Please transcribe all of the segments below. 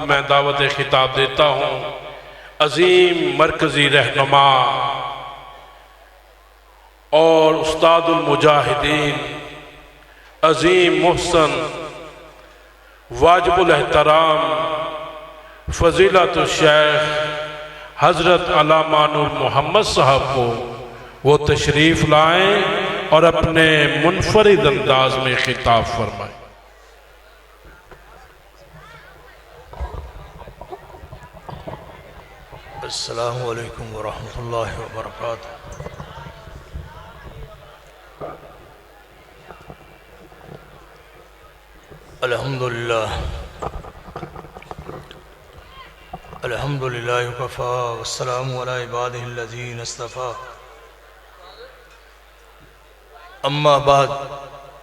मैं दावत खिताब देता हूँ अजीम मरकज़ी रहनुमा और उस्तादुल मुजाहिदीन अजीम मुहसन वाजिबुल एहतराम फ़ज़ीलतुल शेख हज़रत अल्लामा नूर मोहम्मद साहब को वो तशरीफ़ लाएँ और अपने मुनफरिद अंदाज में खिताब फरमाएँ। अस्सलामु अलैकुम वरहमतुल्लाहि वबरकातुहू। अल्हम्दुलिल्लाह अल्हम्दुलिल्लाहि वकफ़ा वस्सलामु अला इबादिहिल्लज़ीना इस्तफ़ा। अम्मा बाद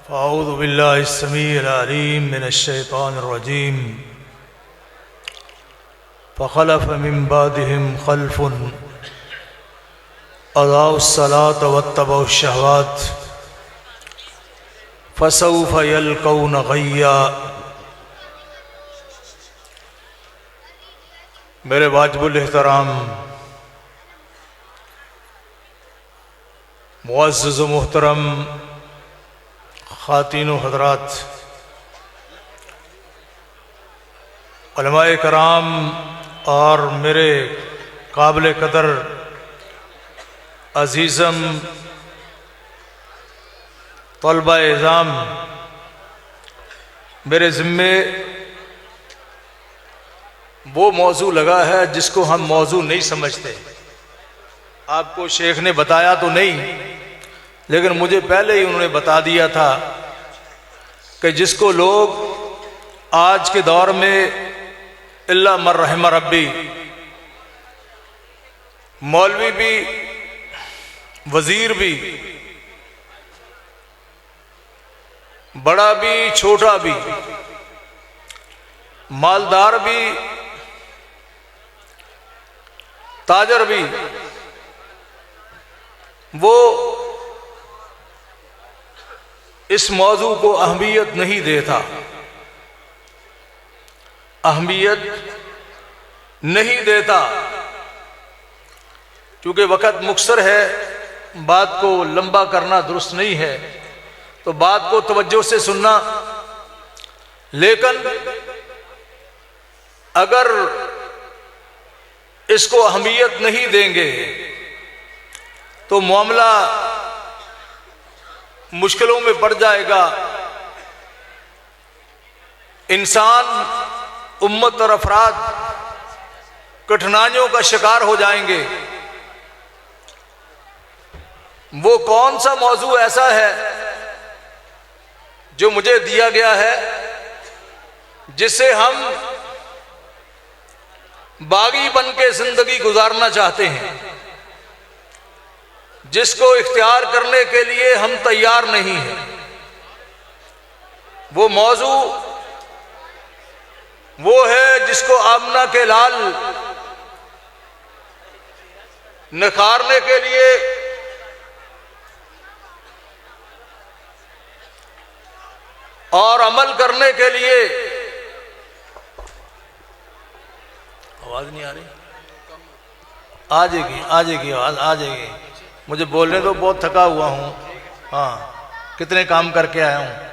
फ़अऊज़ु बिल्लाहिस समीइल अलीम मिनश शैतानिर रजीम। फ़ख़लफ़ मिन बादिहिम ख़ल्फ़ुन अज़ाउस्सलात वत्तबउश्शहवात फ़सौफ़ यल्क़ौन ग़य्या। मेरे वाजिबुल एहतराम मुअज़्ज़ज़ व मुहतरम ख़ातीन व हज़रात, उलमाए कराम और मेरे काबिल कदर अज़ीज़म तलबा इज़ाम, मेरे ज़िम्मे वो मौजू लगा है जिसको हम मौजू नहीं समझते। आपको शेख ने बताया तो नहीं, लेकिन मुझे पहले ही उन्होंने बता दिया था कि जिसको लोग आज के दौर में इल्ला मन रहम रब्बी, मौलवी भी, वजीर भी, बड़ा भी छोटा भी, मालदार भी, ताजर भी, वो इस मौजू को अहमियत नहीं देता, अहमियत नहीं देता। क्योंकि वक़्त मुख्तसर है, बात को लंबा करना दुरुस्त नहीं है, तो बात को तवज्जो से सुनना। लेकिन अगर इसको अहमियत नहीं देंगे तो मामला मुश्किलों में पड़ जाएगा। इंसान, उम्मत और अफराद कठिनाइयों का शिकार हो जाएंगे। वो कौन सा मौजू ऐसा है जो मुझे दिया गया है जिससे हम बागी बन के जिंदगी गुजारना चाहते हैं, जिसको इख्तियार करने के लिए हम तैयार नहीं हैं। वो मौजू वो है जिसको आमना के लाल निखारने के लिए और अमल करने के लिए, आवाज नहीं आ रही, आ जाएगी आवाज आ जाएगी। मुझे बोलने तो बहुत थका हुआ हूं। हाँ, कितने काम करके आया हूं।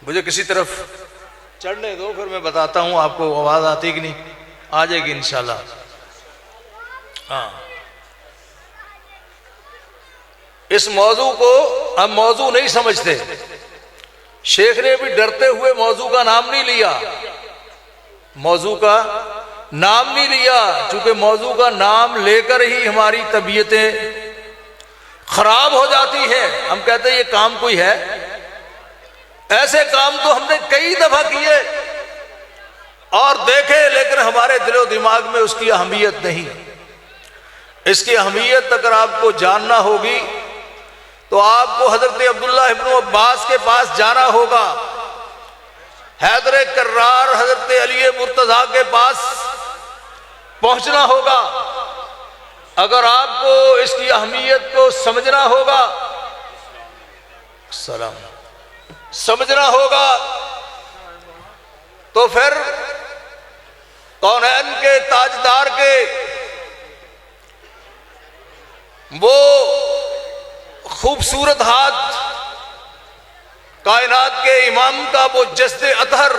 मुझे किसी तरफ चढ़ने दो, फिर मैं बताता हूं आपको आवाज आती कि नहीं। आ जाएगी इंशाल्लाह। हाँ, इस मौजू को हम मौजू नहीं समझते। शेख ने भी डरते हुए मौजू का नाम नहीं लिया, मौजू का नाम नहीं लिया, क्योंकि मौजू का नाम लेकर ही हमारी तबीयतें खराब हो जाती हैं। हम कहते हैं ये काम कोई है। ऐसे काम तो हमने कई दफा किए और देखे, लेकिन हमारे दिलो दिमाग में उसकी अहमियत नहीं। इसकी अहमियत अगर आपको जानना होगी तो आपको हजरत अब्दुल्लाह इब्न अब्बास के पास जाना होगा, हैदर कर्रार हजरत अली मुर्तजा के पास पहुंचना होगा। अगर आपको इसकी अहमियत को समझना होगा। सलाम। समझना होगा। तो फिर कौनैन के ताजदार के वो खूबसूरत हाथ, कायनात के इमाम का वो जस्द अतहर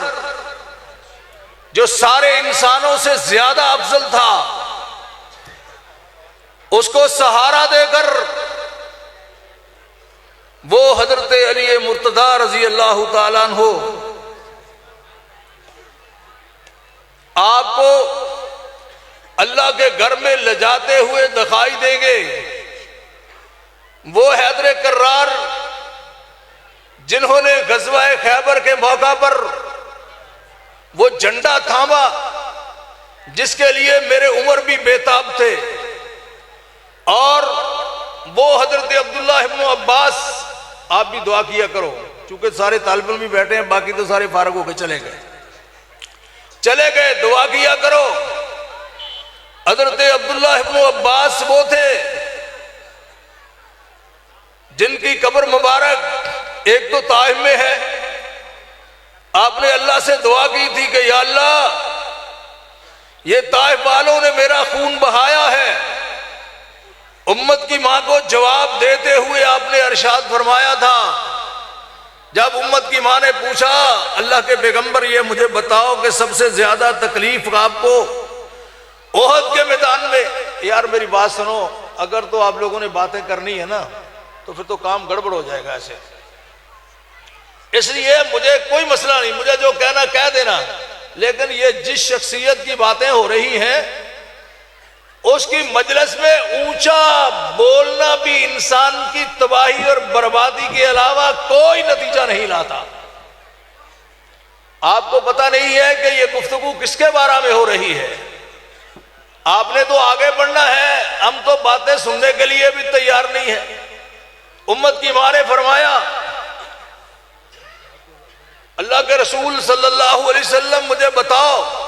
जो सारे इंसानों से ज्यादा अफजल था, उसको सहारा देकर वो हजरत अली मुर्तदा रजी अल्लाह ताला अन्हु आपको अल्लाह के घर में ले जाते हुए दिखाई देंगे। वो हैदर कर्रार जिन्होंने गज़वा खैबर के मौका पर वो झंडा थामा जिसके लिए मेरे उमर भी बेताब थे, और वो हजरत अब्दुल्लाह इब्न अब्बास, आप भी दुआ किया करो चूंकि सारे तालिब इल्म भी बैठे हैं, बाकी तो सारे फारग होकर चले गए, दुआ किया करो। हजरत अब्दुल्लाह इब्न अब्बास वो थे जिनकी कब्र मुबारक एक तो ताइफ में है। आपने अल्लाह से दुआ की थी कि या अल्लाह, ये ताइफ वालों ने मेरा खून बहाया है। उम्मत की मां को जवाब देते हुए आपने इरशाद फरमाया था, जब उम्मत की मां ने पूछा अल्लाह के पैगंबर ये मुझे बताओ कि सबसे ज्यादा तकलीफ आपको ओहद के मैदान में। यार मेरी बात सुनो, अगर तो आप लोगों ने बातें करनी है ना तो फिर तो काम गड़बड़ हो जाएगा ऐसे, इसलिए मुझे कोई मसला नहीं, मुझे जो कहना कह देना, लेकिन ये जिस शख्सियत की बातें हो रही हैं उसकी मजलिस में ऊंचा बोलना भी इंसान की तबाही और बर्बादी के अलावा कोई नतीजा नहीं लाता। आपको पता नहीं है कि ये गुफ्तगू किसके बारे में हो रही है, आपने तो आगे बढ़ना है, हम तो बातें सुनने के लिए भी तैयार नहीं है। उम्मत की मां ने फरमाया, अल्लाह के रसूल सल्लल्लाहु अलैहि वसल्लम मुझे बताओ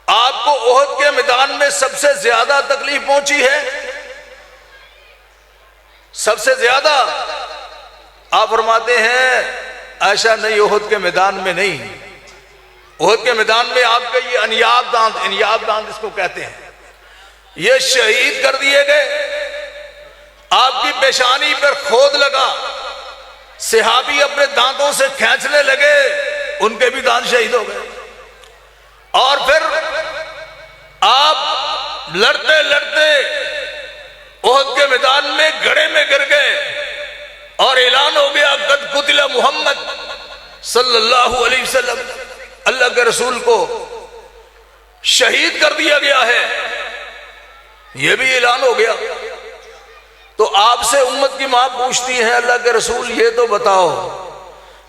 आपको ओहद के मैदान में सबसे ज्यादा तकलीफ पहुंची है? सबसे ज्यादा? आप फरमाते हैं ऐसा नहीं, ओहद के मैदान में नहीं, ओहद के मैदान में आपके ये अनियाब दांत इसको कहते हैं, ये शहीद कर दिए गए। आपकी पेशानी पर खोद लगा, सहाबी अपने दांतों से खींचने लगे, उनके भी दांत शहीद हो गए। और फिर आप लड़ते लड़ते ओहद के मैदान में गड़े में गिर गए और ऐलान हो गया कद कुतिला मोहम्मद सल्लल्लाहु अलैहि वसल्लम, अल्लाह के रसूल को शहीद कर दिया गया है, यह भी ऐलान हो गया। तो आपसे उम्मत की मां पूछती है, अल्लाह के रसूल ये तो बताओ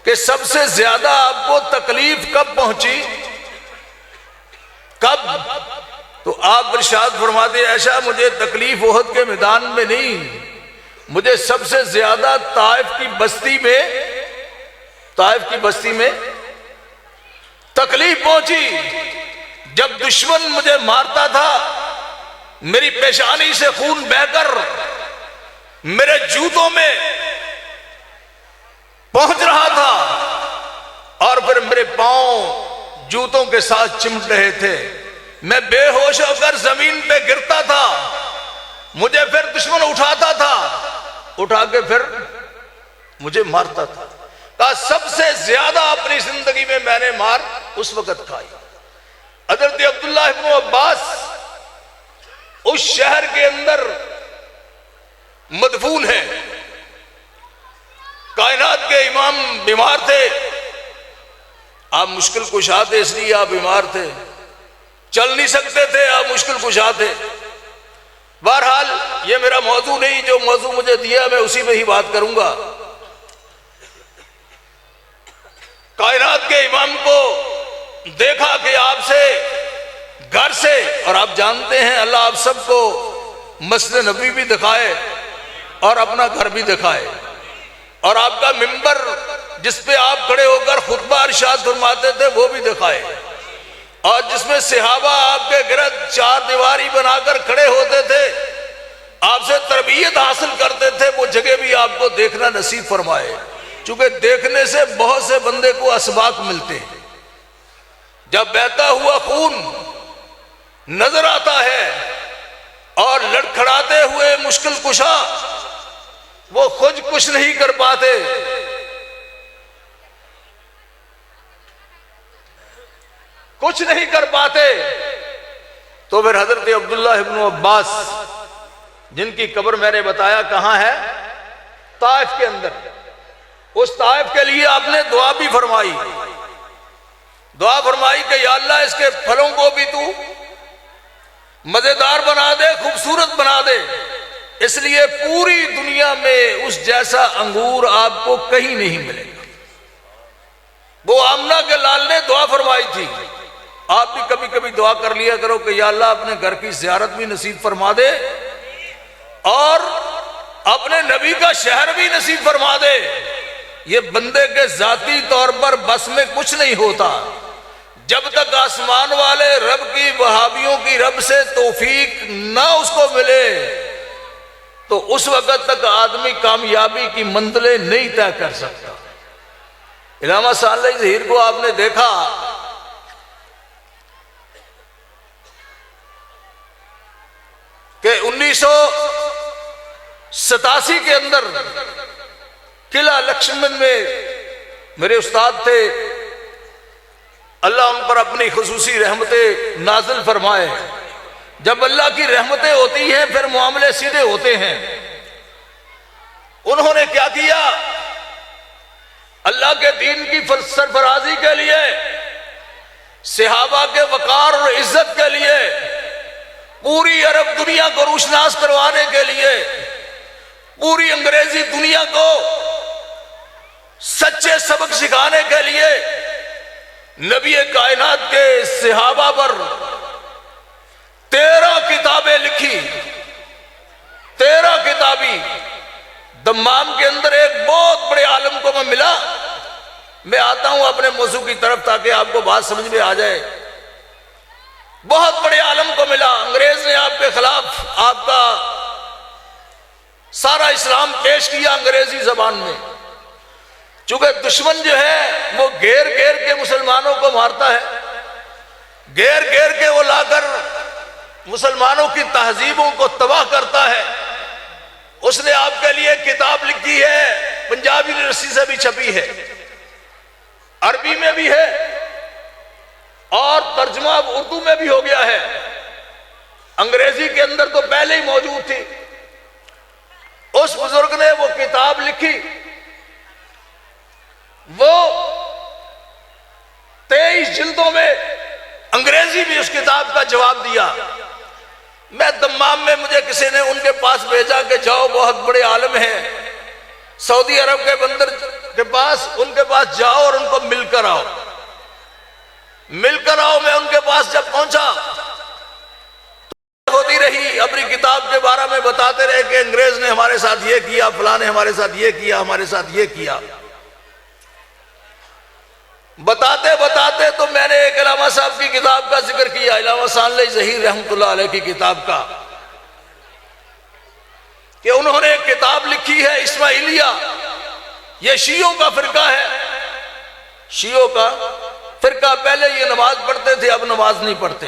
कि सबसे ज्यादा आपको तकलीफ कब पहुंची, कब? तो आप इरशाद फरमाते ऐसा मुझे तकलीफ ओहद के मैदान में नहीं, मुझे सबसे ज्यादा ताइफ की बस्ती में तकलीफ पहुंची। जब दुश्मन मुझे मारता था, मेरी पेशानी से खून बहकर मेरे जूतों में पहुंच रहा था और फिर मेरे पांव जूतों के साथ चिमट रहे थे, मैं बेहोश होकर जमीन पे गिरता था, मुझे फिर दुश्मन उठाता था, उठा के फिर मुझे मारता था। कहा सबसे ज्यादा अपनी जिंदगी में मैंने मार उस वक्त खाई। हजरत अब्दुल्लाह इब्न अब्बास उस शहर के अंदर मदफून है, कायनात के इमाम बीमार थे, आप मुश्किल कुशा थे इसलिए आप बीमार थे, चल नहीं सकते थे, आप मुश्किल कुशा थे। बहरहाल ये मेरा मौजू नहीं, जो मौजू मुझे दिया मैं उसी में ही बात करूंगा। कायनात के इमाम को देखा कि आपसे घर से, और आप जानते हैं अल्लाह आप सबको मस्जिद नबी भी दिखाए और अपना घर भी दिखाए, और आपका मिंबर जिस पे आप खड़े होकर खुतबा इरशाद फरमाते थे वो भी दिखाए, और जिसमें सहाबा आपके गिरद चार दीवारी बनाकर खड़े होते थे, आपसे तरबियत हासिल करते थे, वो जगह भी आपको देखना नसीब फरमाए। चूंकि देखने से बहुत से बंदे को असबाक मिलते हैं। जब बहता हुआ खून नजर आता है और लड़खड़ाते हुए मुश्किल कुशा वो खुद कुछ नहीं कर पाते, कुछ नहीं कर पाते, तो फिर हजरत अब्दुल्लाह इब्न अब्बास, जिनकी कब्र मैंने बताया कहां है, ताइफ के अंदर, उस ताइफ के लिए आपने दुआ भी फरमाई। दुआ फरमाई कि या अल्लाह इसके फलों को भी तू मजेदार बना दे, खूबसूरत बना दे। इसलिए पूरी दुनिया में उस जैसा अंगूर आपको कहीं नहीं मिलेगा। वो आमना के लाल ने दुआ फरमाई थी। आप भी कभी कभी दुआ कर लिया करो कि या अल्लाह अपने घर की ज़ियारत भी नसीब फरमा दे और अपने नबी का शहर भी नसीब फरमा दे। ये बंदे के जाती तौर पर बस में कुछ नहीं होता। जब तक आसमान वाले रब की, वहाबियों की रब से तौफीक ना उसको मिले, तो उस वक्त तक आदमी कामयाबी की मंजिलें नहीं तय कर सकता। इलामा सालेह ज़हीर को आपने देखा कि 1987 के अंदर किला लक्ष्मण में मेरे उस्ताद थे, अल्लाह उन पर अपनी खुसूसी रहमतें नाजिल फरमाए। जब अल्लाह की रहमतें होती हैं फिर मामले सीधे होते हैं। उन्होंने क्या किया, अल्लाह के दीन की सरफराजी के लिए, सहाबा के वकार और इज्जत के लिए, पूरी अरब दुनिया को रोशनास करवाने के लिए, पूरी अंग्रेजी दुनिया को सच्चे सबक सिखाने के लिए नबी कायनात के सहाबा पर 13 किताबें लिखी। 13 किताबी। दम्माम के अंदर एक बहुत बड़े आलम को मैं मिला। मैं आता हूं अपने मौजू की तरफ ताकि आपको बात समझ में आ जाए। बहुत बड़े आलम को मिला। अंग्रेज ने आपके खिलाफ आपका सारा इस्लाम पेश किया अंग्रेजी जबान में। चूंकि दुश्मन जो है वो घेर घेर के मुसलमानों को मारता है, घेर घेर के वो लाकर मुसलमानों की तहजीबों को तबाह करता है। उसने आपके लिए किताब लिखी है, पंजाबी यूनिवर्सिटी से भी छपी है, अरबी में भी है और तर्जुमा उर्दू में भी हो गया है। अंग्रेजी के अंदर तो पहले ही मौजूद थी। उस बुजुर्ग ने वो किताब लिखी, वो 23 जिल्दों में अंग्रेजी भी उस किताब का जवाब दिया। मैं दम्माम में, मुझे किसी ने उनके पास भेजा कि जाओ, बहुत बड़े आलम हैं सऊदी अरब के बंदर के पास, उनके पास जाओ और उनको मिलकर आओ, मिलकर आओ। मैं उनके पास जब पहुंचा तो होती रही, अपनी किताब के बारे में बताते रहे कि अंग्रेज ने हमारे साथ ये किया, फलां ने हमारे साथ ये किया, हमारे साथ ये किया। बताते बताते तो मैंने एक इलामा साहब की किताब का जिक्र किया, इलामा सालेह ज़हीर रहमतुल्लाह अलैह की किताब का, कि उन्होंने एक किताब लिखी है इस्माइलिया। ये शियों का फिरका है, शियों का फिरका। पहले ये नमाज पढ़ते थे, अब नमाज नहीं पढ़ते।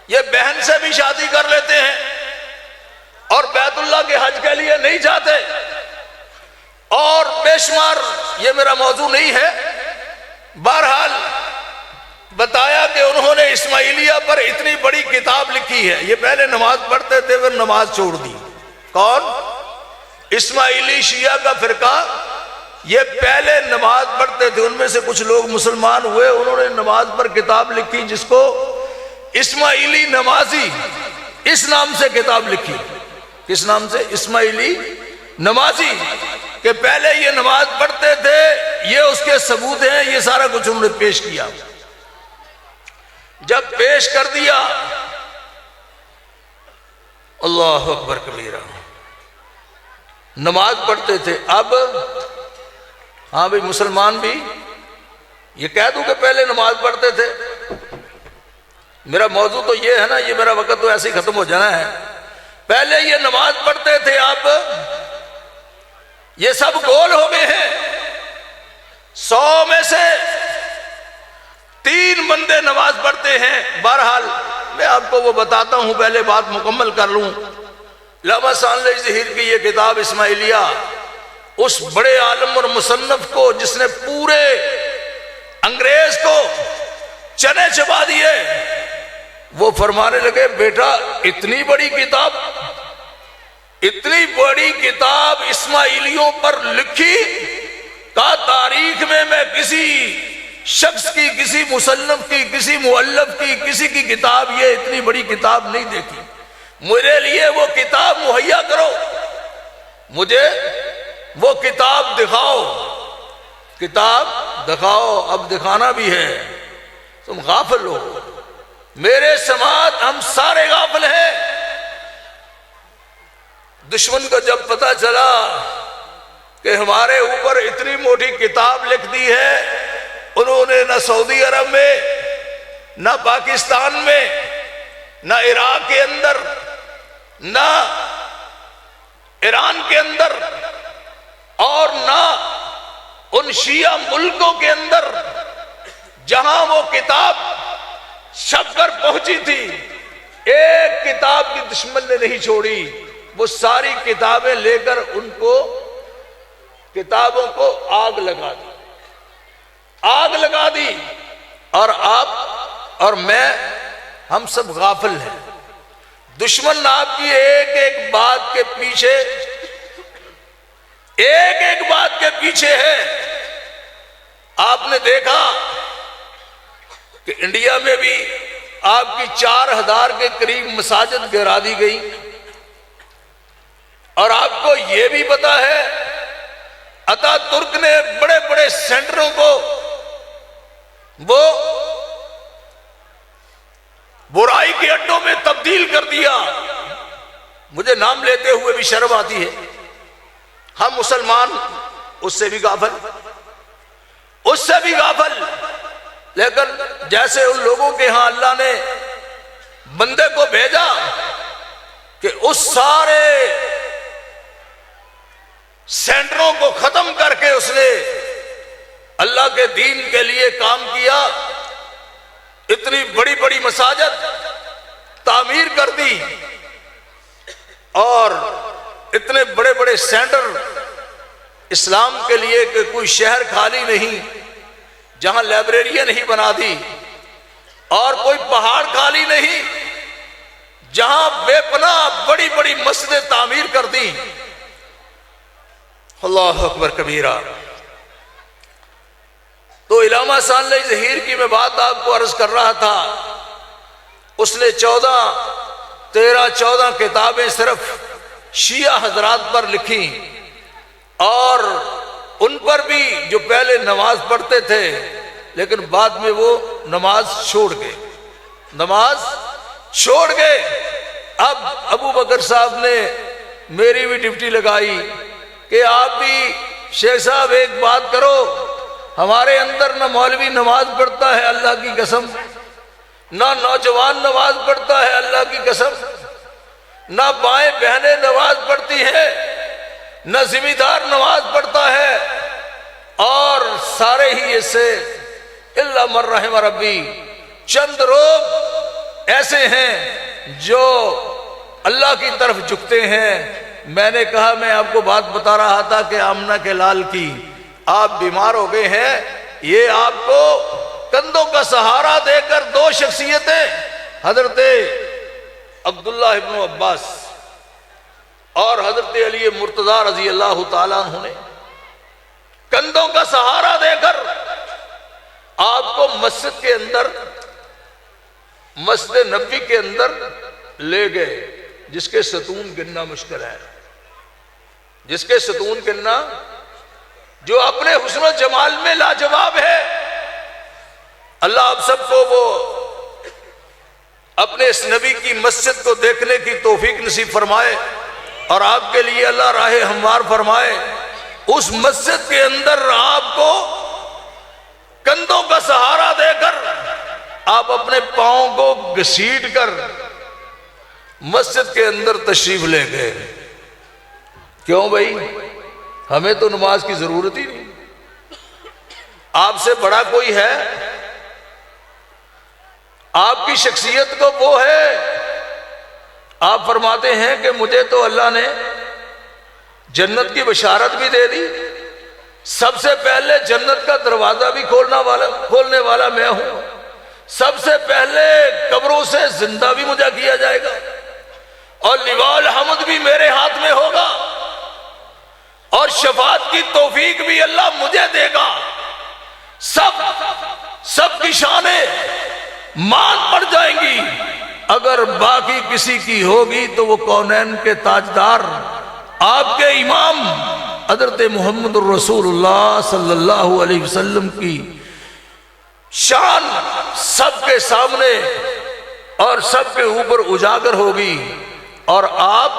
ये बहन से भी शादी कर लेते हैं और बैतुल्लाह के हज के लिए नहीं जाते। और बेशुमार, ये मेरा मौजू नहीं है, बहरहाल बताया कि उन्होंने इस्माइलिया पर इतनी बड़ी किताब लिखी है। ये पहले नमाज पढ़ते थे, फिर नमाज छोड़ दी। कौन? इस्माइली शिया का फिरका। ये पहले नमाज पढ़ते थे, उनमें से कुछ लोग मुसलमान हुए, उन्होंने नमाज पर किताब लिखी जिसको इस्माइली नमाजी, इस नाम से किताब लिखी। किस नाम से? इस्माइली नमाजी। कि पहले ये नमाज पढ़ते थे, ये उसके सबूत हैं, ये सारा कुछ उन्होंने पेश किया। जब पेश कर दिया, अल्लाह अकबर कबीरा, नमाज पढ़ते थे। अब हाँ भाई, मुसलमान भी ये कह दूं कि पहले नमाज पढ़ते थे। मेरा मौजू तो ये है ना, ये मेरा वक्त तो ऐसे ही खत्म हो जाना है। पहले ये नमाज पढ़ते थे, अब ये सब गोल हो गए हैं। 100 में से 3 बंदे नमाज पढ़ते हैं। बहरहाल मैं आपको वो बताता हूं, पहले बात मुकम्मल कर लूं। अल्लामा सानवी ज़हीर की ये किताब इस्माइलिया, उस बड़े आलम और मुसन्नफ को जिसने पूरे अंग्रेज को चने चबा दिए, वो फरमाने लगे, बेटा इतनी बड़ी किताब इस्माइलियों पर लिखी का तारीख में मैं किसी शख्स की, किसी मुसन्नफ की, किसी मुअल्लफ की, किसी की किताब ये इतनी बड़ी किताब नहीं देखी। मेरे लिए वो किताब मुहैया करो, मुझे वो किताब दिखाओ, किताब दिखाओ। अब दिखाना भी है, तुम गाफिल हो, मेरे समाज हम सारे गाफिल हैं। दुश्मन को जब पता चला कि हमारे ऊपर इतनी मोटी किताब लिख दी है, उन्होंने न सऊदी अरब में, न पाकिस्तान में, न इराक के अंदर, न ईरान के अंदर, और न उन शिया मुल्कों के अंदर जहां वो किताब छपकर पहुंची थी, एक किताब भी दुश्मन ने नहीं छोड़ी। वो सारी किताबें लेकर उनको, किताबों को आग लगा दी, आग लगा दी। और आप और मैं, हम सब गाफिल हैं। दुश्मन आपकी एक एक बात के पीछे, एक एक बात के पीछे है। आपने देखा कि इंडिया में भी आपकी 4000 के करीब मसाजिद गिरा दी गई, और आपको यह भी पता है अतातुर्क ने बड़े बड़े सेंटरों को वो बुराई के अड्डों में तब्दील कर दिया। मुझे नाम लेते हुए भी शर्म आती है। हम मुसलमान उससे भी गाफिल, उससे भी गाफिल। लेकिन जैसे उन लोगों के यहां अल्लाह ने बंदे को भेजा कि उस सारे सेंटरों को खत्म करके उसने अल्लाह के दीन के लिए काम किया, इतनी बड़ी बड़ी मसाजिद तामीर कर दी, और इतने बड़े बड़े सेंटर इस्लाम के लिए कि कोई शहर खाली नहीं जहां लाइब्रेरियां नहीं बना दी, और कोई पहाड़ खाली नहीं जहां बेपनाह बड़ी बड़ी मस्जिदें तामीर कर दी। अल्लाह अकबर कबीरा। तो अल्लामा सानवी ज़हीर की मैं बात आपको अर्ज कर रहा था, उसने 13-14 किताबें सिर्फ शिया हजरात पर लिखी, और उन पर भी जो पहले नमाज पढ़ते थे लेकिन बाद में वो नमाज छोड़ गए, नमाज छोड़ गए। अब अबू बकर साहब ने मेरी भी ड्यूटी लगाई कि आप भी शेख साहब एक बात करो, हमारे अंदर न मौलवी नमाज पढ़ता है अल्लाह की कसम, ना नौजवान नमाज पढ़ता है अल्लाह की कसम, ना बाएं बहनें नमाज पढ़ती हैं, न जिम्मेदार नमाज पढ़ता है, और सारे ही ऐसे इल्ला मन रहम रब्बी, चंद लोग ऐसे हैं जो अल्लाह की तरफ झुकते हैं। मैंने कहा, मैं आपको बात बता रहा था कि आमना के लाल की, आप बीमार हो गए हैं, ये आपको कंधों का सहारा देकर 2 शख्सियतें, हजरत अब्दुल्लाह इब्न अब्बास और हजरत अली मुर्तजा रजी अल्लाह ताला अन्हु ने कंधों का सहारा देकर आपको मस्जिद के अंदर, मस्जिद नबी के अंदर ले गए, जिसके सतून गिनना मुश्किल है, जिसके सतून गिनना, जो अपने हुस्न जमाल में लाजवाब है। अल्लाह आप सबको वो अपने इस नबी की मस्जिद को देखने की तौफीक नसीब फरमाए, और आपके लिए अल्लाह राहे हमवार फरमाए। उस मस्जिद के अंदर आपको कंधों का सहारा देकर आप अपने पांव को घसीट कर मस्जिद के अंदर तशरीफ ले गए। क्यों भाई, हमें तो नमाज की जरूरत ही नहीं, आपसे बड़ा कोई है? आपकी शख्सियत को वो है। आप फरमाते हैं कि मुझे तो अल्लाह ने जन्नत की बशारत भी दे दी, सबसे पहले जन्नत का दरवाजा भी खोलने वाला मैं हूं, सबसे पहले कब्रों से जिंदा भी मुझे किया जाएगा और लिवाल हमद भी मेरे हाथ में होगा और शफात की तौफीक भी अल्लाह मुझे देगा। सब की शानें मान पड़ जाएंगी। अगर बाकी किसी की होगी तो वो कौनैन के ताजदार आपके इमाम हज़रत मोहम्मद रसूलुल्लाह सल्लल्लाहु अलैहि वसल्लम की शान सबके सामने और सबके ऊपर उजागर होगी और आप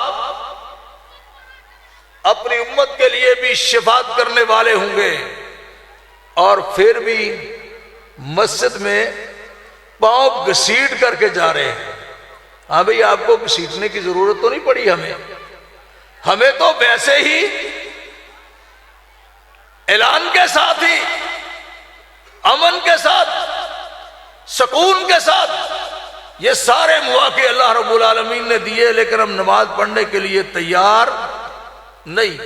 अपनी उम्मत के लिए भी शिफात करने वाले होंगे। और फिर भी मस्जिद में पांव घसीट करके जा रहे हैं। हाँ भाई, आपको घसीटने की जरूरत तो नहीं पड़ी हमें तो वैसे ही ऐलान के साथ ही अमन के साथ सुकून के साथ ये सारे मौके अल्लाह रब्बुल आलमीन ने दिए, लेकिन हम नमाज पढ़ने के लिए तैयार नहीं।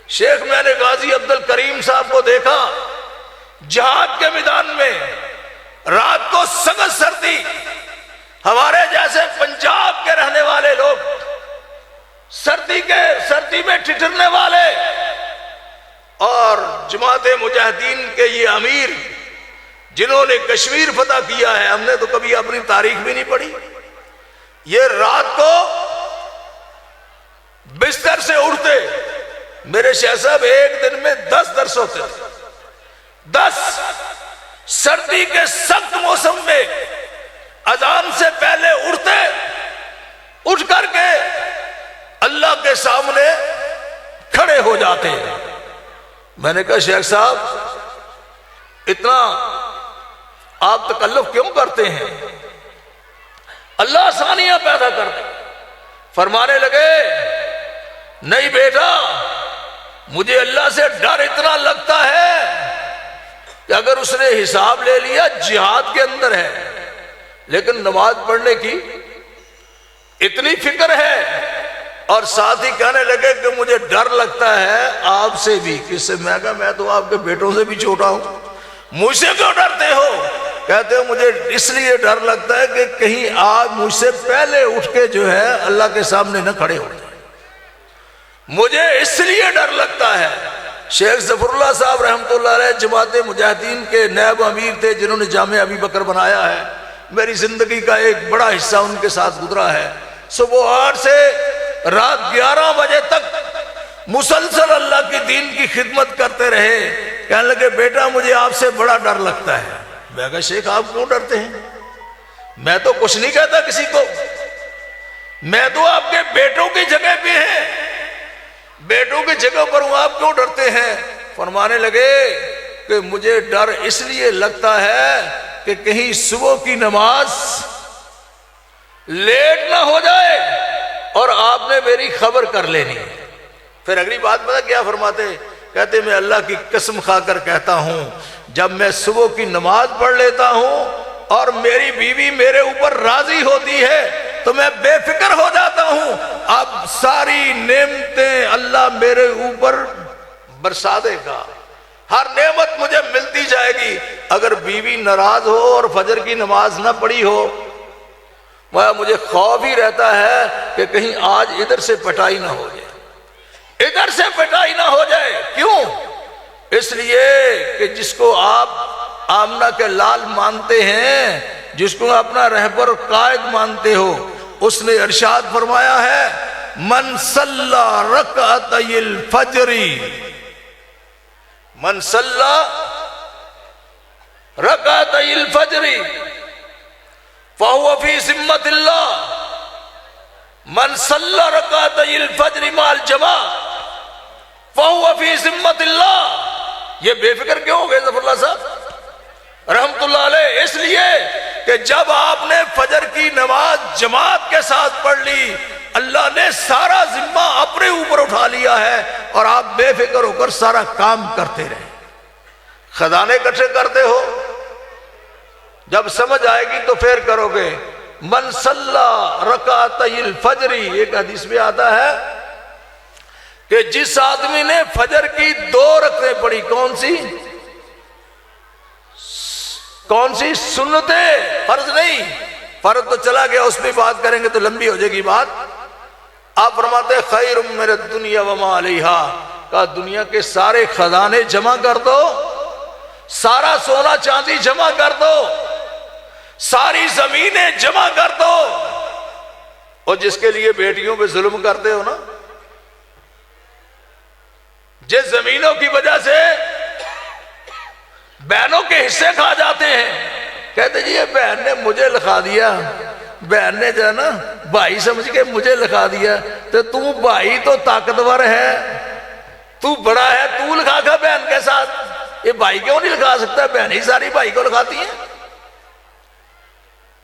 शेख मैंने गाजी अब्दुल करीम साहब को देखा जहाद के मैदान में, रात को सख्त सर्दी, हमारे जैसे पंजाब के रहने वाले लोग सर्दी में ठिठुरने वाले, और जमाते मुजाहिदीन के ये अमीर जिन्होंने कश्मीर फतह किया है, हमने तो कभी अपनी तारीख भी नहीं पढ़ी। ये रात को बिस्तर से उठते, मेरे शेख साहब एक दिन में 10 दर्स होते थे। 10 सर्दी के सख्त मौसम में अजान से पहले उठ करके अल्लाह के सामने खड़े हो जाते हैं। मैंने कहा शेख साहब इतना आप तकल्लुफ क्यों करते हैं? अल्लाह आसानियां पैदा कर दे। फरमाने लगे, नहीं बेटा, मुझे अल्लाह से डर इतना लगता है कि अगर उसने हिसाब ले लिया जिहाद के अंदर है, लेकिन नमाज पढ़ने की इतनी फिक्र है। और साथ ही कहने लगे कि मुझे डर लगता है आपसे भी। किससे? मैं कहा मैं तो आपके बेटों से भी छोटा हूं, मुझसे क्यों डरते हो? कहते हो मुझे इसलिए डर लगता है कि कहीं आप मुझसे पहले उठ के जो है अल्लाह के सामने न खड़े हो जाए, मुझे इसलिए डर लगता है। शेख ज़फरुल्लाह साहब रहमतुल्लाह अलैह जमाते मुजाहिदीन के नायब अमीर थे, जिन्होंने जामे अबी बकर बनाया है। मेरी जिंदगी का एक बड़ा हिस्सा उनके साथ गुजरा है। सुबह 8 से रात 11 बजे तक मुसलसल अल्लाह की दीन की खिदमत करते रहे। कहने लगे बेटा मुझे आपसे बड़ा डर लगता है। मैं कहा शेख आप क्यों डरते हैं? मैं तो कुछ नहीं कहता किसी को, मैं तो आपके बेटों की जगह पे है, बेटों की जगह पर हूं, आप क्यों डरते हैं? फरमाने लगे कि मुझे डर इसलिए लगता है कि कहीं सुबह की नमाज लेट ना हो जाए और आपने मेरी खबर कर लेनी है। फिर अगली बात पता क्या फरमाते? कहते मैं अल्लाह की कसम खाकर कहता हूं, जब मैं सुबह की नमाज पढ़ लेता हूं और मेरी बीवी मेरे ऊपर राजी होती है तो मैं बेफिक्र हो जाता हूं। अब सारी नेमतें अल्लाह मेरे ऊपर बरसा देगा, हर नेमत मुझे मिलती जाएगी। अगर बीवी नाराज हो और फजर की नमाज ना पढ़ी हो, वह मुझे खौफ ही रहता है कि कहीं आज इधर से पिटाई ना हो जाए, इधर से पिटाई ना हो जाए। क्यों? इसलिए कि जिसको आप आमना के लाल मानते हैं, जिसको अपना रहबर कायद मानते हो, उसने इरशाद फरमाया है मन सल्ला रकअतैल फजरी, मन सल्ला रकअतैल फजरी फहुवा फी जिम्मतिल्लाह, मन सल्ला रकअतैल फजरी माल जमा फहुवा फी जिम्मतिल्लाह। ये बेफिक्र क्यों हो गए ज़फरुल्लाह साहब रहमतुल्लाह अलैह? इसलिए कि जब आपने फजर की नमाज जमात के साथ पढ़ ली, अल्लाह ने सारा जिम्मा अपने ऊपर उठा लिया है और आप बेफिक्र होकर सारा काम करते रहे। खजाने इकट्ठे करते हो, जब समझ आएगी तो फिर करोगे। मन सल्ला रकातल फजरी, एक हदीस में आता है कि जिस आदमी ने फजर की 2 रकअतें पढ़ी, कौन सी सुन्नते, फर्ज नहीं, फर्ज तो चला गया, उस पर बात करेंगे तो लंबी हो जाएगी बात। आप फरमाते खैरुम मिन दुनिया व मा अलैहा, का दुनिया के सारे खजाने जमा कर दो, सारा सोना चांदी जमा कर दो, सारी जमीनें जमा कर दो, और जिसके लिए बेटियों पे जुल्म करते हो ना, जिस जमीनों की वजह से बहनों के हिस्से खा जाते हैं, कहते जी ये बहन ने मुझे लिखा दिया, बहन ने जो है ना भाई समझ के मुझे लिखा दिया, तो तू भाई तो ताकतवर है, तू बड़ा है, तू लिखा खा बहन के साथ, ये भाई क्यों नहीं लिखा सकता? बहन ही सारी भाई को लिखाती है।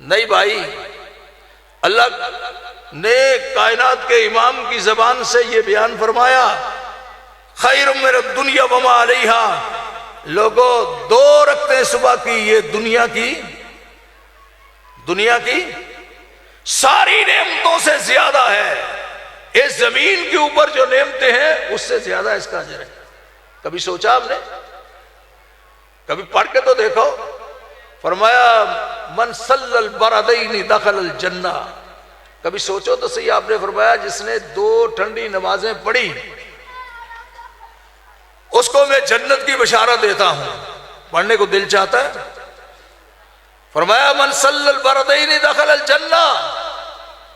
नहीं भाई, अल्लाह ने कायनात के इमाम की जबान से ये बयान फरमाया, खैरुम मिन दुनिया व मा अलैहा, लोगों 2 रखते सुबह की, ये दुनिया की सारी नेमतों से ज्यादा है। इस जमीन के ऊपर जो नेमतें हैं उससे ज्यादा इसका अजर है। कभी सोचा आपने? कभी पढ़ के तो देखो। फरमाया मन सल्लल बरदैनी दखलल जन्ना, कभी सोचो तो सही। आपने फरमाया जिसने 2 ठंडी नमाजें पढ़ी उसको मैं जन्नत की बशारत देता हूं। पढ़ने को दिल चाहता है? फरमाया मन सल्लल बरदैनी दखलल जन्ना,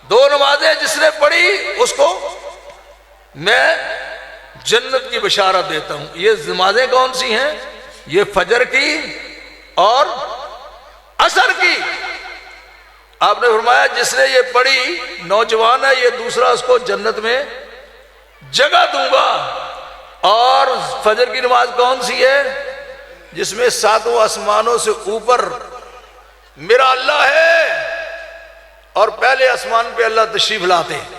2 नमाजें जिसने पढ़ी उसको मैं जन्नत की बशारत देता हूं। ये नमाजें कौन सी हैं? ये फजर की और असर की। आपने फरमाया जिसने ये पढ़ी, नौजवान है ये, दूसरा उसको जन्नत में जगह दूंगा। और फजर की नमाज कौन सी है? जिसमें 7 आसमानों से ऊपर मेरा अल्लाह है और पहले आसमान पे अल्लाह तशरीफ लाते हैं।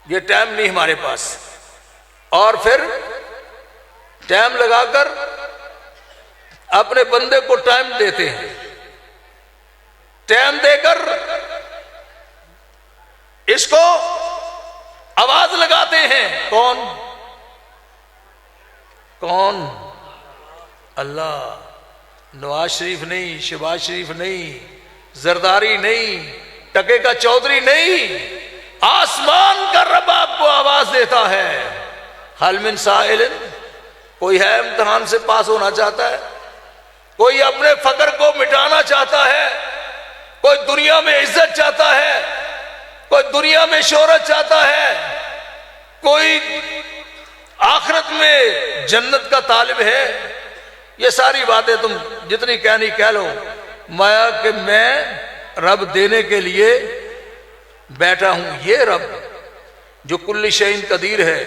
ये टाइम नहीं हमारे पास, और फिर टाइम लगाकर अपने बंदे को टाइम देते हैं। टाइम देकर इसको आवाज लगाते हैं। कौन? अल्लाह। नवाज शरीफ नहीं, शहबाज शरीफ नहीं, जरदारी नहीं, टके का चौधरी नहीं, आसमान का रब आपको आवाज देता है। हल मिन साइलिन, कोई है इम्तिहान से पास होना चाहता है, कोई अपने फकर को मिटाना चाहता है, कोई दुनिया में इज्जत चाहता है, कोई दुनिया में शोहरत चाहता है, कोई आखिरत में जन्नत का तालिब है। ये सारी बातें तुम जितनी कहनी कह लो, माया कि मैं रब देने के लिए बैठा हूं। ये रब जो कुल्ली शैइन कदीर है,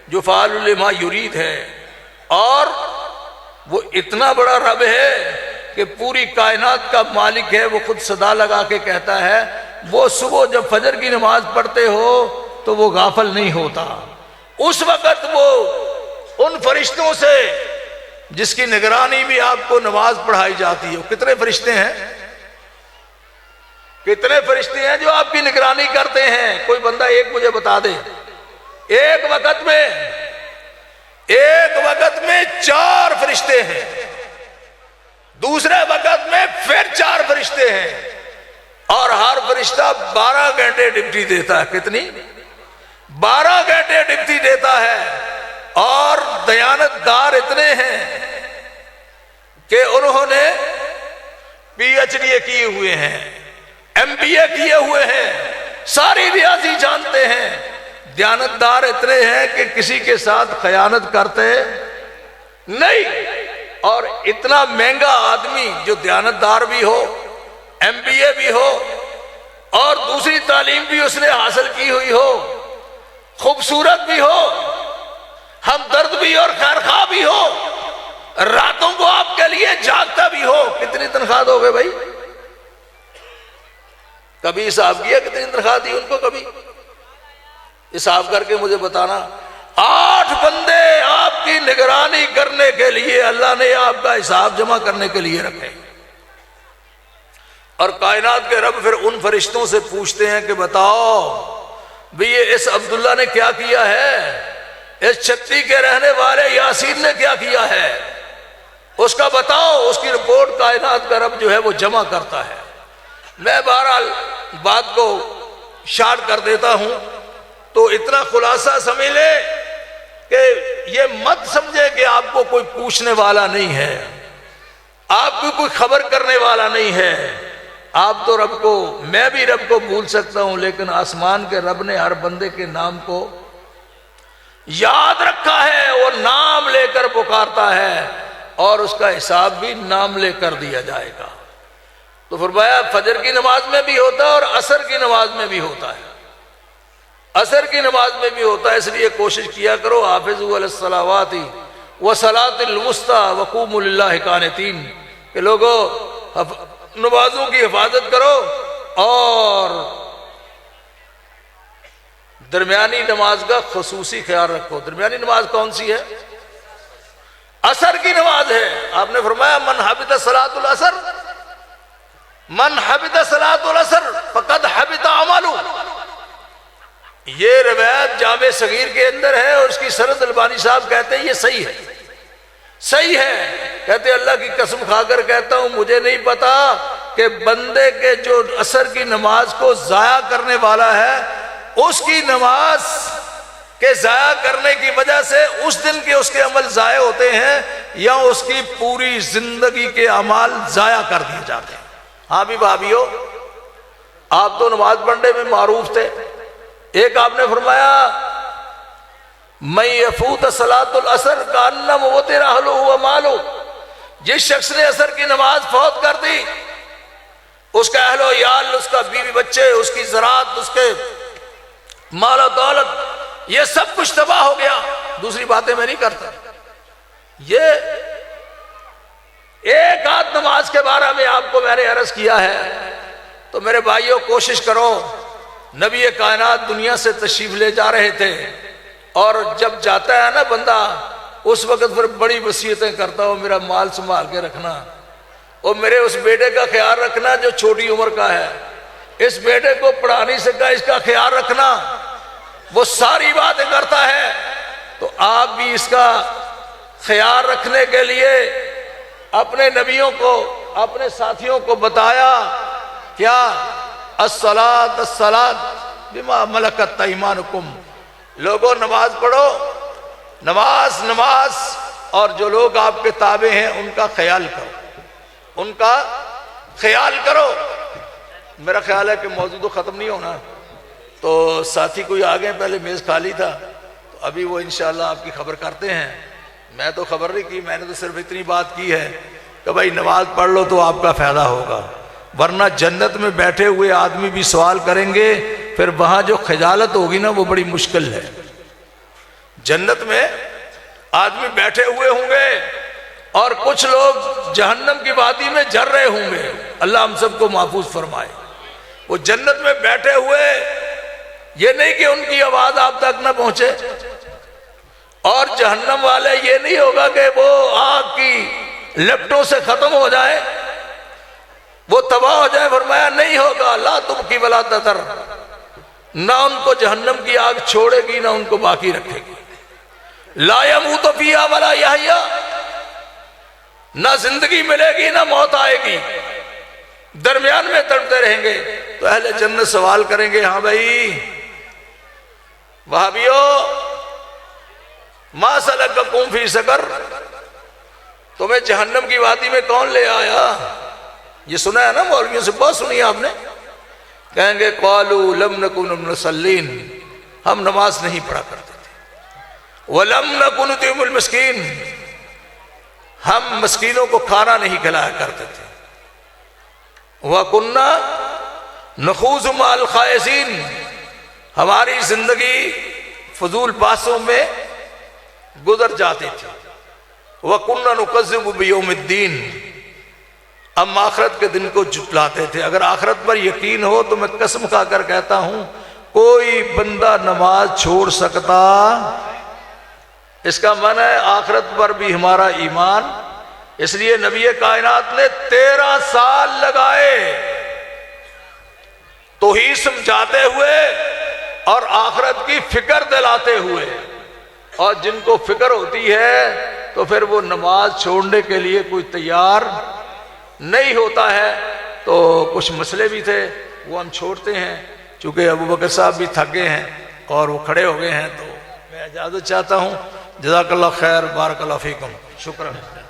जो फाअलु लिमा युरीद है, और वो इतना बड़ा रब है कि पूरी कायनात का मालिक है। वो खुद सदा लगा के कहता है, वो सुबह जब फजर की नमाज पढ़ते हो तो वो गाफल नहीं होता। उस वक्त वो उन फरिश्तों से जिसकी निगरानी में आपको नमाज पढ़ाई जाती है। कितने फरिश्ते हैं? कितने फरिश्ते हैं जो आपकी निगरानी करते हैं? कोई बंदा एक मुझे बता दे। एक वक्त में 4 फरिश्ते हैं, दूसरे वक्त में फिर 4 फरिश्ते हैं, और हर फरिश्ता 12 घंटे ड्यूटी देता है। कितनी? 12 घंटे ड्यूटी देता है। और दयानतदार इतने हैं कि उन्होंने PhD किए हुए हैं, MBA किए हुए हैं, सारी रियाजी जानते हैं। दयानतदार इतने हैं कि किसी के साथ खयानत करते नहीं। और इतना महंगा आदमी जो दयानतदार भी हो, MBA भी हो, और दूसरी तालीम भी उसने हासिल की हुई हो, खूबसूरत भी हो, हमदर्द भी और खैरखा भी हो, रातों को आपके लिए जागता भी हो, कितनी तनख्वाह दोगे भाई? कभी हिसाब किया कितनी तनख्वाह दी उनको? कभी हिसाब करके मुझे बताना। 8 बंदे आप आपकी निगरानी करने के लिए, अल्लाह ने आपका हिसाब जमा करने के लिए रखे। और कायनात के रब फिर उन फरिश्तों से पूछते हैं कि बताओ भाई ये इस अब्दुल्ला ने क्या किया है, इस छत्ती के रहने वाले यासीन ने क्या किया है, उसका बताओ। उसकी रिपोर्ट कायनात का रब जो है वो जमा करता है। मैं बहरहाल बात को शार्ट कर देता हूं, तो इतना खुलासा समझ ले कि ये मत समझे कि आपको कोई पूछने वाला नहीं है, आपको कोई खबर करने वाला नहीं है। आप तो रब को, मैं भी रब को भूल सकता हूं, लेकिन आसमान के रब ने हर बंदे के नाम को याद रखा है, वो नाम लेकर पुकारता है और उसका हिसाब भी नाम लेकर दिया जाएगा। तो फरमाया फजर की नमाज में भी होता है और असर की नमाज में भी होता है, असर की नमाज में भी होता है। इसलिए कोशिश किया करो हाफिज़ू अलस्सलावाति व सलातिल वुस्ता वक़ूमू लिल्लाहि क़ानितीन, के लोगों नमाजों की हिफाजत करो और दरमियानी नमाज का खुसूसी ख्याल रखो। दरमियानी नमाज कौन सी है? असर की नमाज है। आपने फरमाया मन हबित सलातुल असर, मन हबित सलातुल असर फकद हबित अमलु। ये रवायत जामे सगीर के अंदर है और उसकी सनद अलबानी साहब कहते हैं ये सही है, सही है। कहते अल्लाह की कसम खाकर कहता हूं मुझे नहीं पता कि बंदे के जो असर की नमाज को जाया करने वाला है, उसकी नमाज के जाया करने की वजह से उस दिन के उसके अमल जाया होते हैं या उसकी पूरी जिंदगी के अमाल जाया कर दिए जाते हैं। हाँ भी भाभीओ, आप तो नमाज पढ़ने में मारूफ थे। एक आपने फरमाया मैं यफूत सलातुल असर का अन्नम वो तेरा हलो हुआ मालो। जिस शख्स ने असर की नमाज फौत कर दी, उसका अहलो याल, उसका बीवी बच्चे, उसकी ज़रात, उसके माल दौलत, ये सब कुछ तबाह हो गया। दूसरी बातें मैं नहीं करता। ये एक आध नमाज के बारे में आपको मैंने अर्ज किया है। तो मेरे भाइयों कोशिश करो, नबी कायनात दुनिया से तशरीफ ले जा रहे थे और जब जाता है ना बंदा, उस वक्त फिर बड़ी वसीयतें करता हो, मेरा माल संभाल के रखना, और मेरे उस बेटे का ख्याल रखना जो छोटी उम्र का है, इस बेटे को पढ़ा नहीं सका, इसका ख्याल रखना, वो सारी बातें करता है। तो आप भी इसका ख्याल रखने के लिए अपने नबियों को, अपने साथियों को बताया क्या, अस्सलात अस्सलात बिमा मलकत ऐमानुकुम। लोगों नमाज पढ़ो, नमाज नमाज, और जो लोग आपके ताबे हैं उनका ख्याल करो, उनका ख्याल करो। मेरा ख्याल है कि मौजूद तो ख़त्म नहीं होना, तो साथी कोई आ गए, पहले मेज़ खाली था, तो अभी वो इंशाल्लाह आपकी खबर करते हैं। मैं तो खबर नहीं की, मैंने तो सिर्फ इतनी बात की है कि भाई नमाज पढ़ लो तो आपका फ़ायदा होगा, वरना जन्नत में बैठे हुए आदमी भी सवाल करेंगे, फिर वहाँ जो खजालत होगी ना वो बड़ी मुश्किल है। जन्नत में आदमी बैठे हुए होंगे और कुछ लोग जहन्नम की वादी में जर रहे होंगे, अल्लाह हम सबको महफूज फरमाए। वो जन्नत में बैठे हुए, ये नहीं कि उनकी आवाज आप तक ना पहुंचे, और जहन्नम वाले ये नहीं होगा कि वो आग की लपटों से खत्म हो जाए, वो तबाह हो जाए। फरमाया नहीं होगा, ला तुम की वला तदर, ना उनको जहन्नम की आग छोड़ेगी ना उनको बाकी रखेगी। ला यमूतु फिहा वला यहया, ना जिंदगी मिलेगी ना मौत आएगी, दरमियान में तड़पते रहेंगे। तो अहले जन्नत सवाल करेंगे, हाँ भाई वहाबियो मा सलककुम फी सकर, तुम्हें जहन्नम की वादी में कौन ले आया? ये सुना है ना मौलवियों से, बहुत सुनी है आपने। कहेंगे क़ालू लम नकुन नुसल्लीन, हम नमाज नहीं पढ़ा करते थे, वलम नकुन नुतिमुल मिस्कीन, हम मस्कीनों को खाना नहीं खिलाया करते थे, व कुन्ना नखूज़ माल खाइसीन, हमारी जिंदगी फजूल बातों में गुजर जाती थी, व कुन्ना नुकज़्ज़िबु बियौमिद्दीन, हम आखिरत के दिन को जुटलाते थे। अगर आखिरत पर यकीन हो तो मैं कसम खाकर कहता हूं, कोई बंदा नमाज छोड़ सकता इसका मन है आखिरत पर भी हमारा ईमान। इसलिए नबी कायनात ने 13 साल लगाए तो ही समझाते हुए और आखिरत की फिक्र दिलाते हुए। और जिनको फिक्र होती है तो फिर वो नमाज छोड़ने के लिए कोई तैयार नहीं होता है। तो कुछ मसले भी थे वो हम छोड़ते हैं, चूंकि अबू बकर साहब भी थक गए हैं और वो खड़े हो गए हैं, तो मैं इजाज़त चाहता हूँ। जज़ाकल्लाह खैर, बारकल्लाह फीकुम, शुक्र।